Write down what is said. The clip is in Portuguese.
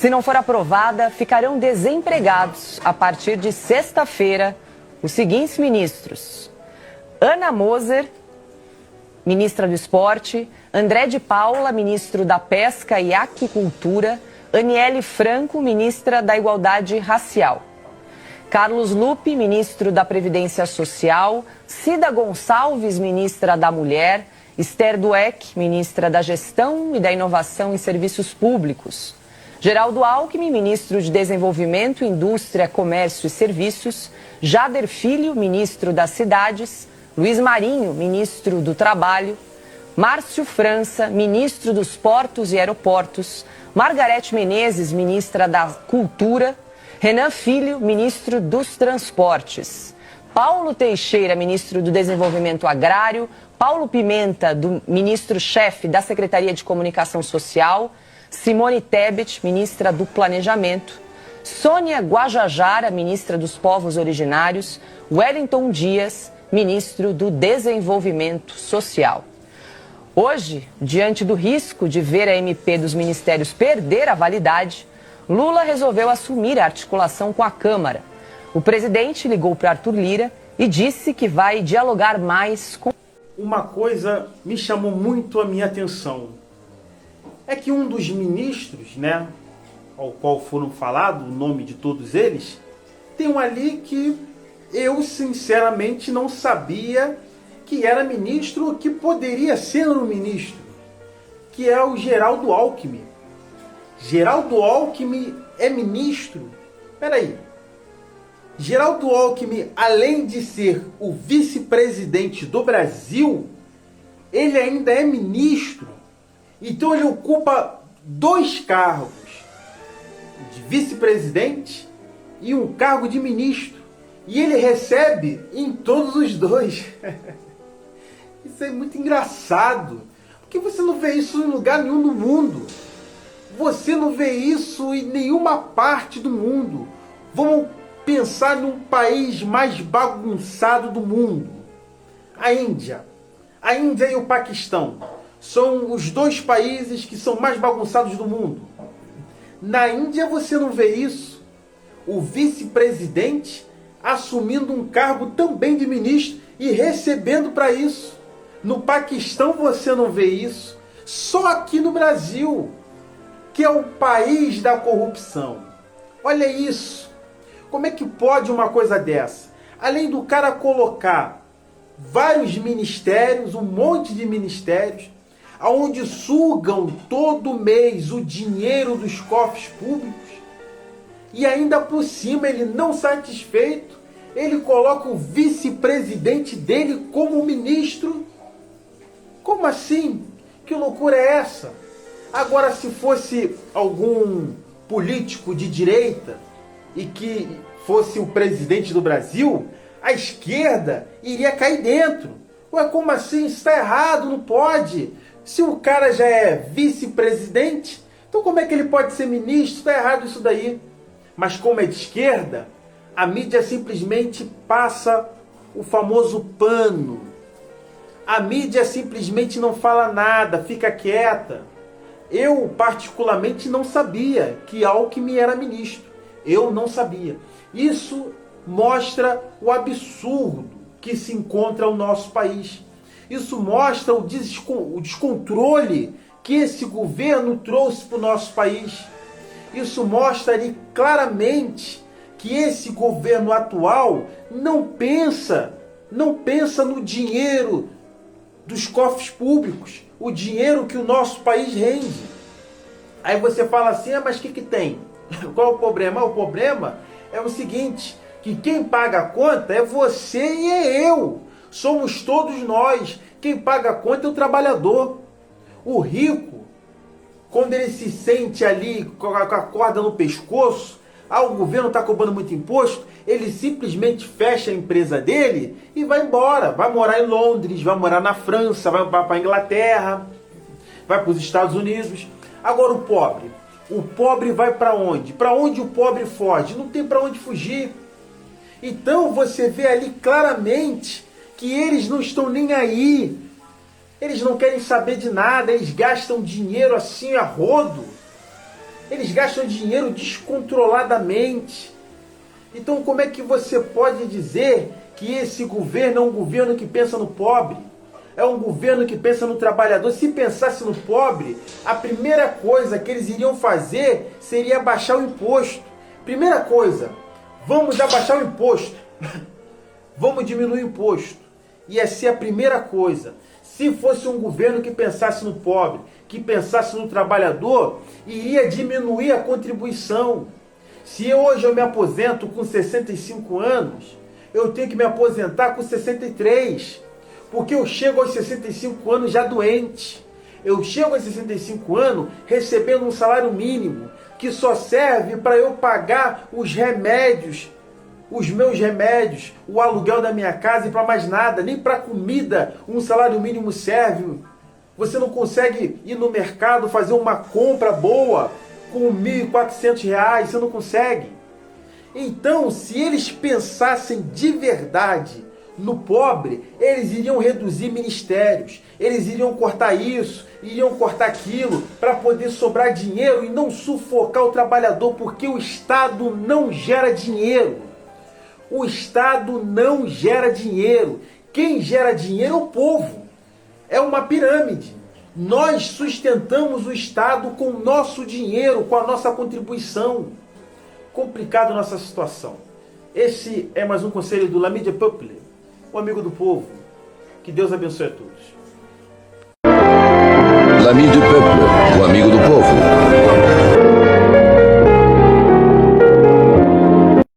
Se não for aprovada, ficarão desempregados a partir de sexta-feira os seguintes ministros: Ana Moser, ministra do Esporte; André de Paula, ministro da Pesca e Aquicultura; Aniele Franco, ministra da Igualdade Racial; Carlos Lupe, ministro da Previdência Social; Cida Gonçalves, ministra da Mulher; Esther Dweck, ministra da Gestão e da Inovação em Serviços Públicos; Geraldo Alckmin, ministro de Desenvolvimento, Indústria, Comércio e Serviços; Jader Filho, ministro das Cidades; Luiz Marinho, ministro do Trabalho; Márcio França, ministro dos Portos e Aeroportos; Margarete Menezes, ministra da Cultura; Renan Filho, ministro dos Transportes; Paulo Teixeira, ministro do Desenvolvimento Agrário; Paulo Pimenta, ministro-chefe da Secretaria de Comunicação Social; Simone Tebet, ministra do Planejamento; Sônia Guajajara, ministra dos Povos Originários; Wellington Dias, ministro do Desenvolvimento Social. Hoje, diante do risco de ver a MP dos ministérios perder a validade, Lula resolveu assumir a articulação com a Câmara. O presidente ligou para Arthur Lira e disse que vai dialogar mais com... Uma coisa me chamou muito a minha atenção. É que um dos ministros, né, ao qual foram falados o nome de todos eles, tem um ali que eu sinceramente não sabia que era ministro ou que poderia ser um ministro, que é o Geraldo Alckmin. Geraldo Alckmin é ministro? Peraí. Geraldo Alckmin, além de ser o vice-presidente do Brasil, ele ainda é ministro. Então ele ocupa dois cargos, de vice-presidente e um cargo de ministro. E ele recebe em todos os dois. Isso é muito engraçado, porque você não vê isso em lugar nenhum no mundo. Você não vê isso em nenhuma parte do mundo. Vamos pensar num país mais bagunçado do mundo. A Índia. A Índia e o Paquistão são os dois países que são mais bagunçados do mundo. Na Índia você não vê isso. O vice-presidente assumindo um cargo também de ministro e recebendo para isso. No Paquistão você não vê isso. Só aqui no Brasil, que é o país da corrupção. Olha isso. Como é que pode uma coisa dessa? Além do cara colocar vários ministérios, um monte de ministérios, onde sugam todo mês o dinheiro dos cofres públicos, e ainda por cima, ele não satisfeito, ele coloca o vice-presidente dele como ministro. Como assim? Que loucura é essa? Agora, se fosse algum político de direita e que fosse o presidente do Brasil, a esquerda iria cair dentro. Ué, como assim? Isso está errado, não pode. Se o cara já é vice-presidente, então como é que ele pode ser ministro? Está errado isso daí. Mas como é de esquerda, a mídia simplesmente passa o famoso pano. A mídia simplesmente não fala nada, fica quieta. Eu, particularmente, não sabia que Alckmin era ministro. Eu não sabia. Isso mostra o absurdo que se encontra o nosso país. Isso mostra o descontrole que esse governo trouxe para o nosso país. Isso mostra ali claramente que esse governo atual não pensa no dinheiro dos cofres públicos, o dinheiro que o nosso país rende. Aí você fala assim, mas o que tem? Qual é o problema? O problema é o seguinte, que quem paga a conta é você e é eu. Somos todos nós. Quem paga a conta é o trabalhador. O rico, quando ele se sente ali com a corda no pescoço, o governo está cobrando muito imposto, ele simplesmente fecha a empresa dele e vai embora. Vai morar em Londres, vai morar na França, vai para a Inglaterra, vai para os Estados Unidos. Agora o pobre vai para onde? Para onde o pobre foge? Não tem para onde fugir. Então você vê ali claramente que eles não estão nem aí. Eles não querem saber de nada, eles gastam dinheiro assim a rodo. Eles gastam dinheiro descontroladamente. Então como é que você pode dizer que esse governo é um governo que pensa no pobre? É um governo que pensa no trabalhador. Se pensasse no pobre, a primeira coisa que eles iriam fazer seria baixar o imposto. Primeira coisa, vamos abaixar o imposto. Vamos diminuir o imposto. Ia ser a primeira coisa. Se fosse um governo que pensasse no pobre, que pensasse no trabalhador, iria diminuir a contribuição. Se hoje eu me aposento com 65 anos, eu tenho que me aposentar com 63. Porque eu chego aos 65 anos já doente. Eu chego aos 65 anos recebendo um salário mínimo, que só serve para eu pagar os remédios, os meus remédios, o aluguel da minha casa e para mais nada. Nem para comida um salário mínimo serve. Você não consegue ir no mercado fazer uma compra boa com R$1.400, você não consegue. Então, se eles pensassem de verdade no pobre, eles iriam reduzir ministérios, eles iriam cortar isso, iriam cortar aquilo, para poder sobrar dinheiro e não sufocar o trabalhador, porque o Estado não gera dinheiro. O Estado não gera dinheiro. Quem gera dinheiro é o povo. É uma pirâmide. Nós sustentamos o Estado com o nosso dinheiro, com a nossa contribuição. Complicada a nossa situação. Esse é mais um conselho do L'Ami du Peuple, o amigo do povo. Que Deus abençoe a todos. L'Ami du Peuple, o amigo do povo.